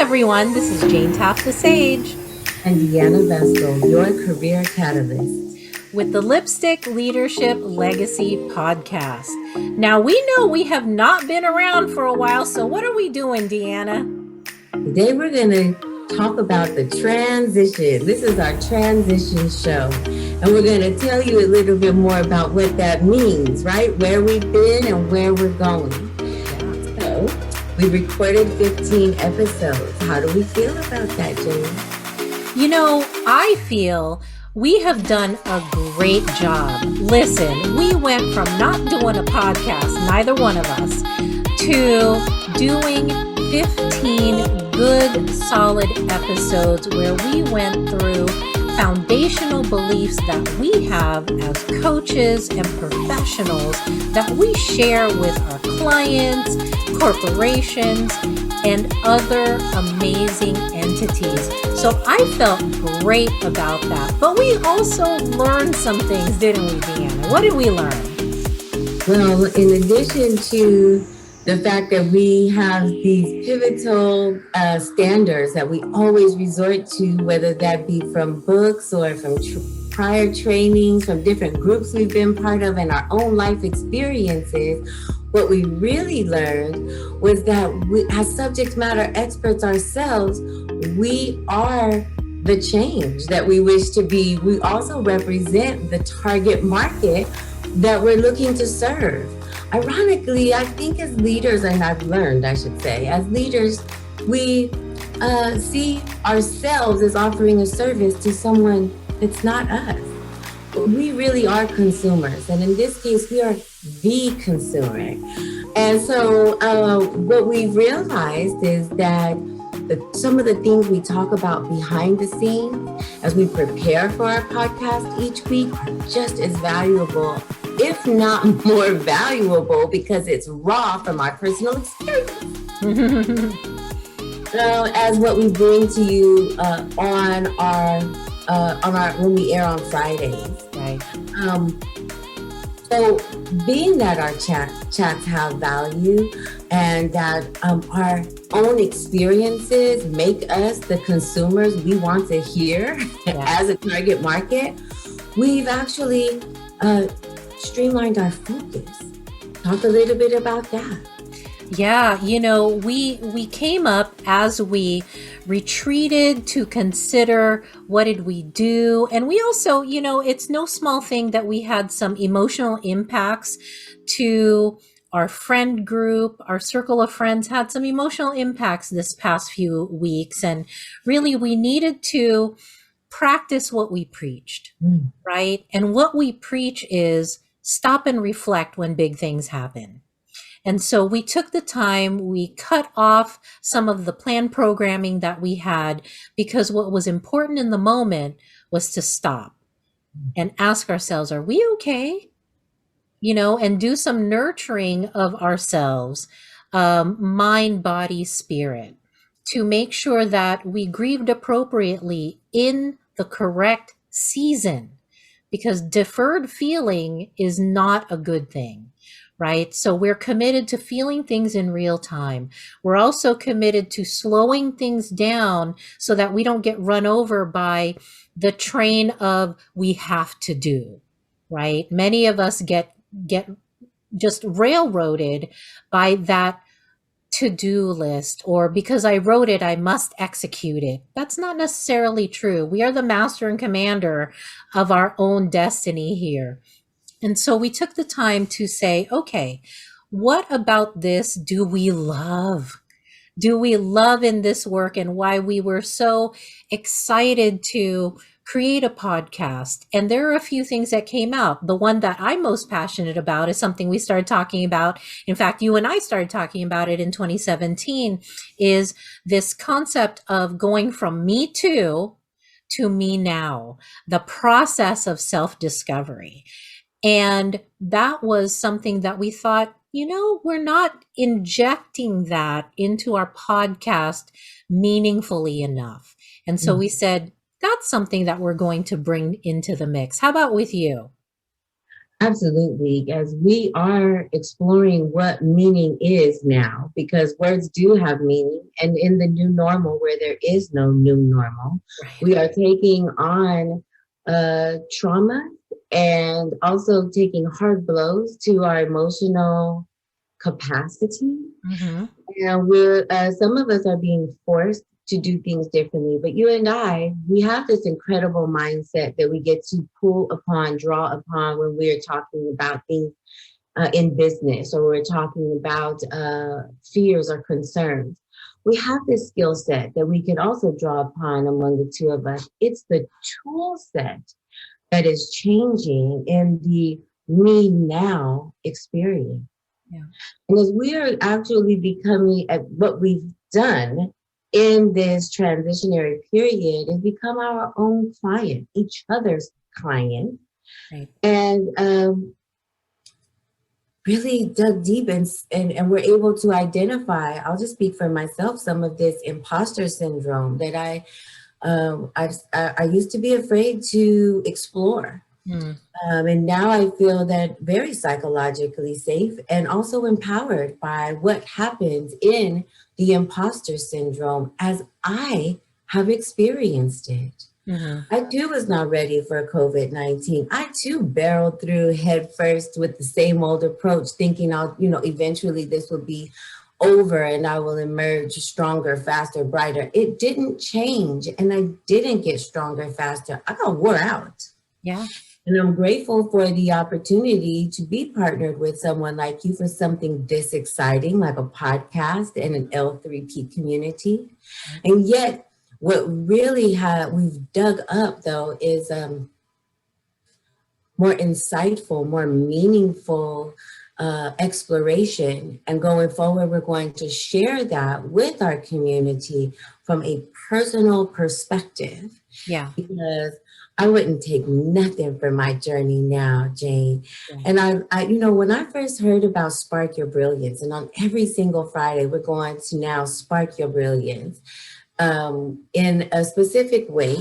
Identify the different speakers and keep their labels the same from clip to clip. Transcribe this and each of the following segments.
Speaker 1: everyone, this is JaneTaff the Sage.
Speaker 2: And Deanna Vestal, your career catalyst.
Speaker 1: With the Lipstick Leadership Legacy Podcast. Now, we know we have not been around for a while, so what are we doing, Deanna?
Speaker 2: Today we're going to talk about the transition. This is our transition show. And we're going to tell you a little bit more about what that means, right? Where we've been and where we're going. So, we recorded 15 episodes. How do we feel about that, Jane?
Speaker 1: You know, I feel we have done a great job. Listen, we went from not doing a podcast, neither one of us, to doing 15 good, solid episodes where we went through foundational beliefs that we have as coaches and professionals that we share with our clients, corporations, and other amazing entities. So I felt great about that. But we also learned some things, didn't we, Deanna? What did we learn?
Speaker 2: Well, in addition to the fact that we have these pivotal standards that we always resort to, whether that be from books or from prior trainings, from different groups we've been part of and our own life experiences, what we really learned was that we, as subject matter experts ourselves, we are the change that we wish to be. We also represent the target market that we're looking to serve. Ironically, I think as leaders, and I've learned, I should say, as leaders, we see ourselves as offering a service to someone that's not us. We really are consumers. And in this case, we are the consumer. And so what we realized is that some of the things we talk about behind the scenes as we prepare for our podcast each week are just as valuable, if not more valuable, because it's raw from our personal experience. So as what we bring to you on our when we air on Fridays, right? So being that our chats have value and that our own experiences make us the consumers we want to hear as a target market, we've actually streamlined our focus. Talk a little bit about that.
Speaker 1: Yeah, you know, we came up as we retreated to consider what did we do. And we also, you know, it's no small thing that we had some emotional impacts to our friend group. Our circle of friends had some emotional impacts this past few weeks. And really, we needed to practice what we preached, right? And what we preach is stop and reflect when big things happen. And so we took the time, we cut off some of the planned programming that we had because what was important in the moment was to stop and ask ourselves, are we okay? You know, and do some nurturing of ourselves, mind, body, spirit, to make sure that we grieved appropriately in the correct season, because deferred feeling is not a good thing. Right? So we're committed to feeling things in real time. We're also committed to slowing things down so that we don't get run over by the train of we have to do, right? Many of us get just railroaded by that to-do list, or because I wrote it, I must execute it. That's not necessarily true. We are the master and commander of our own destiny here. And so we took the time to say, okay, what about this do we love? Do we love in this work, and why we were so excited to create a podcast? And there are a few things that came out. The one that I'm most passionate about is something we started talking about. In fact, you and I started talking about it in 2017, is this concept of going from me to me now, the process of self-discovery. And that was something that we thought, you know, we're not injecting that into our podcast meaningfully enough. And so we said, that's something that we're going to bring into the mix. How about with you?
Speaker 2: Absolutely, as we are exploring what meaning is now, because words do have meaning, and in the new normal, where there is no new normal,
Speaker 1: Right.
Speaker 2: we are taking on trauma and also taking hard blows to our emotional capacity.
Speaker 1: Hmm.
Speaker 2: And we're some of us are being forced to do things differently, but you and I, we have this incredible mindset that we get to pull upon, draw upon when we're talking about things in business, or we're talking about fears or concerns. We have this skill set that we can also draw upon among the two of us. It's the tool set that is changing in the me now experience.
Speaker 1: Yeah.
Speaker 2: And as we are actually becoming at what we've done in this transitionary period is become our own client, each other's client,
Speaker 1: Right.
Speaker 2: and really dug deep and we're able to identify, I'll just speak for myself, some of this imposter syndrome that I used to be afraid to explore.
Speaker 1: Mm.
Speaker 2: And now I feel that very psychologically safe and also empowered by what happens in the imposter syndrome as I have experienced it.
Speaker 1: Hmm.
Speaker 2: I too was not ready for COVID-19. I too barreled through headfirst with the same old approach, thinking eventually this will be over and I will emerge stronger, faster, brighter. It didn't change and I didn't get stronger, faster. I got wore out.
Speaker 1: Yeah.
Speaker 2: And I'm grateful for the opportunity to be partnered with someone like you for something this exciting, like a podcast and an L3P community. And yet, what really we've dug up though is more insightful, more meaningful exploration. And going forward, we're going to share that with our community from a personal perspective.
Speaker 1: Yeah.
Speaker 2: Because I wouldn't take nothing from my journey now, Jane.
Speaker 1: Yeah.
Speaker 2: And when I first heard about Spark Your Brilliance, and on every single Friday, we're going to now spark your brilliance in a specific way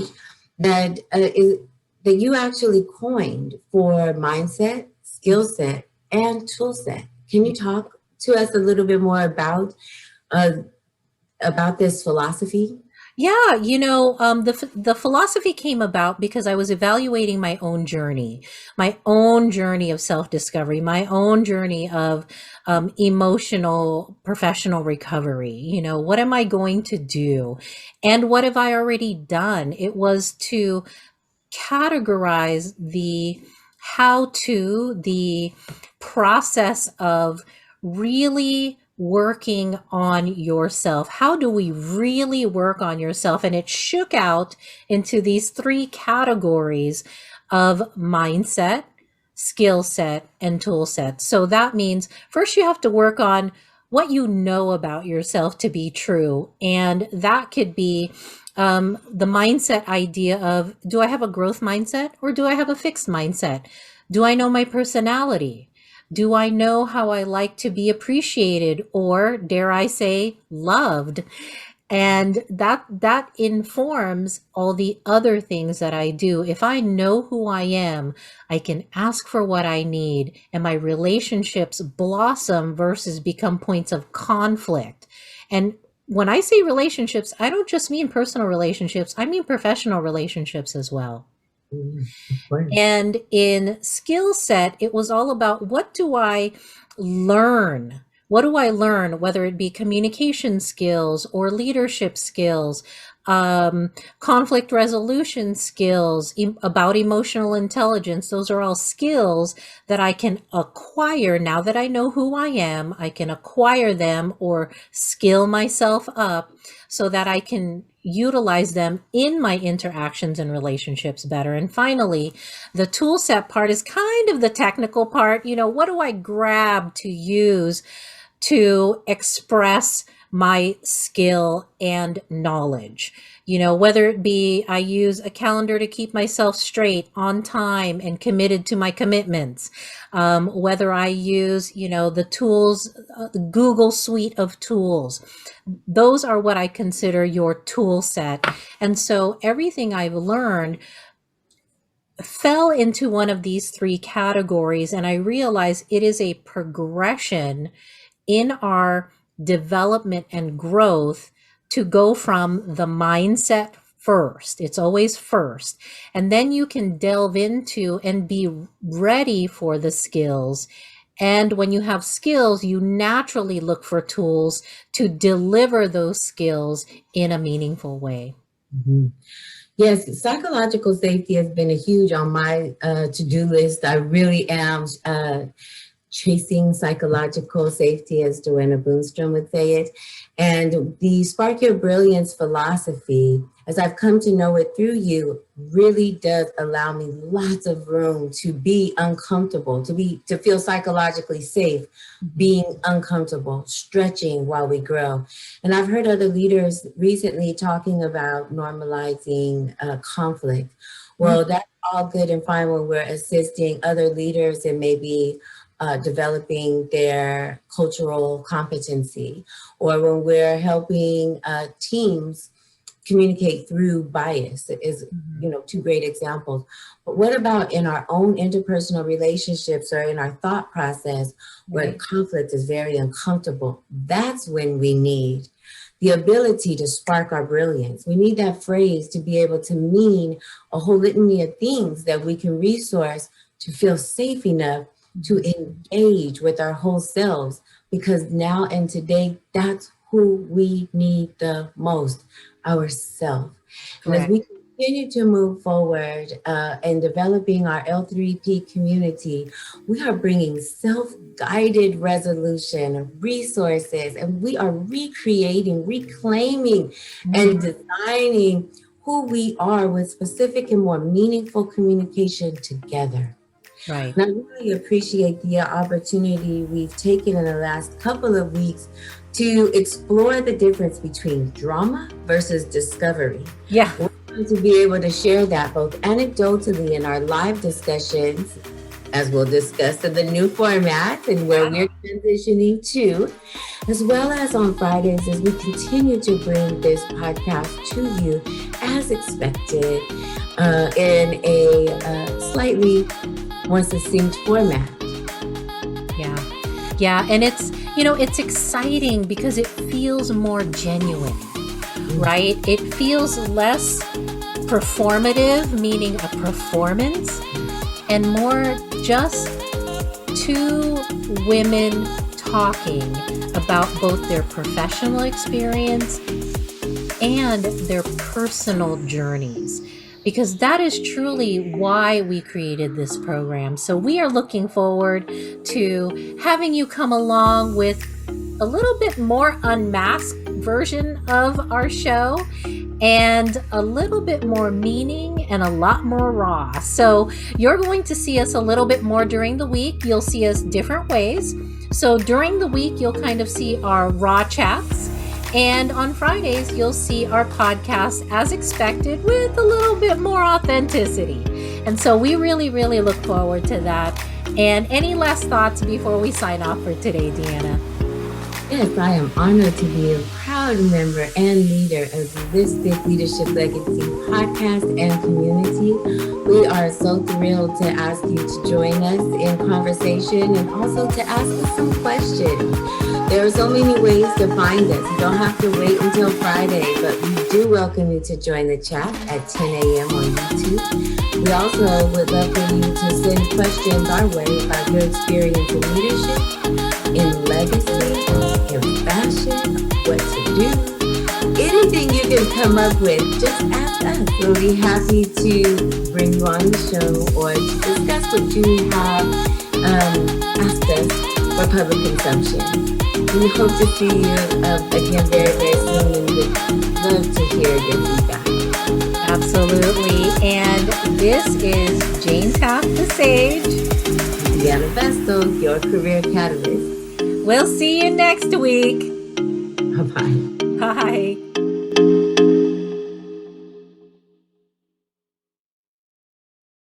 Speaker 2: that that you actually coined for mindset, skill set, and tool set. Can you talk to us a little bit more uh, about this philosophy?
Speaker 1: Yeah, the philosophy came about because I was evaluating my own journey of self-discovery, my own journey of emotional professional recovery. What am I going to do? And what have I already done? It was to categorize the process of really working on yourself. How do we really work on yourself? And it shook out into these three categories of mindset, skill set, and tool set. So that means first you have to work on what you know about yourself to be true. And that could be the mindset idea of, do I have a growth mindset or do I have a fixed mindset? Do I know my personality? Do I know how I like to be appreciated or, dare I say, loved? And that informs all the other things that I do. If I know who I am, I can ask for what I need, and my relationships blossom versus become points of conflict. And when I say relationships, I don't just mean personal relationships, I mean professional relationships as well.
Speaker 2: Of course.
Speaker 1: And in skill set, it was all about, what do I learn? What do I learn, whether it be communication skills or leadership skills, conflict resolution skills, about emotional intelligence? Those are all skills that I can acquire now that I know who I am. I can acquire them or skill myself up so that I can utilize them in my interactions and relationships better. And finally, the tool set part is kind of the technical part. What do I grab to use to express my skill and knowledge? Whether it be I use a calendar to keep myself straight, on time, and committed to my commitments. Whether I use, the tools, the Google suite of tools. Those are what I consider your tool set. And so everything I've learned fell into one of these three categories, and I realized it is a progression in our development and growth to go from the mindset first. It's always first. And then you can delve into and be ready for the skills. And when you have skills, you naturally look for tools to deliver those skills in a meaningful way.
Speaker 2: Mhm. Yes, psychological safety has been a huge on my to-do list. I really am chasing psychological safety, as Joanna Boonstrom would say it. And the Spark Your Brilliance philosophy, as I've come to know it through you, really does allow me lots of room to be uncomfortable, to feel psychologically safe, being uncomfortable, stretching while we grow. And I've heard other leaders recently talking about normalizing conflict. Well, that's all good and fine when we're assisting other leaders and maybe developing their cultural competency, or when we're helping teams communicate through bias is, two great examples. But what about in our own interpersonal relationships or in our thought process where conflict is very uncomfortable? That's when we need the ability to spark our brilliance. We need that phrase to be able to mean a whole litany of things that we can resource to feel safe enough to engage with our whole selves, because now and today, that's who we need the most, ourselves. And as we continue to move forward and developing our L3P community, we are bringing self-guided resolution, resources, and we are recreating, reclaiming, and designing who we are with specific and more meaningful communication together.
Speaker 1: Right.
Speaker 2: And I really appreciate the opportunity we've taken in the last couple of weeks to explore the difference between drama versus discovery.
Speaker 1: Yeah.
Speaker 2: We're going to be able to share that both anecdotally in our live discussions, as we'll discuss in the new format and where we're transitioning to, as well as on Fridays as we continue to bring this podcast to you as expected in a slightly more succinct format.
Speaker 1: Yeah. And it's exciting because it feels more genuine, right? It feels less performative, meaning a performance, and more just two women talking about both their professional experience and their personal journeys, because that is truly why we created this program. So we are looking forward to having you come along with a little bit more unmasked version of our show and a little bit more meaning and a lot more raw. So you're going to see us a little bit more during the week. You'll see us different ways. So during the week, you'll kind of see our raw chats. And on Fridays, you'll see our podcast as expected with a little bit more authenticity. And so we really, really look forward to that. And any last thoughts before we sign off for today, Deanna?
Speaker 2: Yes, I am honored to be a proud member and leader of the Holistic Leadership Legacy podcast and community. We are so thrilled to ask you to join us in conversation and also to ask us some questions. There are so many ways to find us. You don't have to wait until Friday, but we do welcome you to join the chat at 10 a.m. on YouTube. We also would love for you to send questions our way about your experience in leadership, in legacy, in fashion, what to do. Anything you can come up with, just ask us. We'll be happy to bring you on the show or to discuss what you have asked us for public consumption. We hope to see you again very, very soon, and would love to hear your feedback.
Speaker 1: Absolutely. And this is JaneTaff, the Sage.
Speaker 2: Deanna Vestal, your career catalyst.
Speaker 1: We'll see you next week.
Speaker 2: Bye-bye.
Speaker 1: Bye.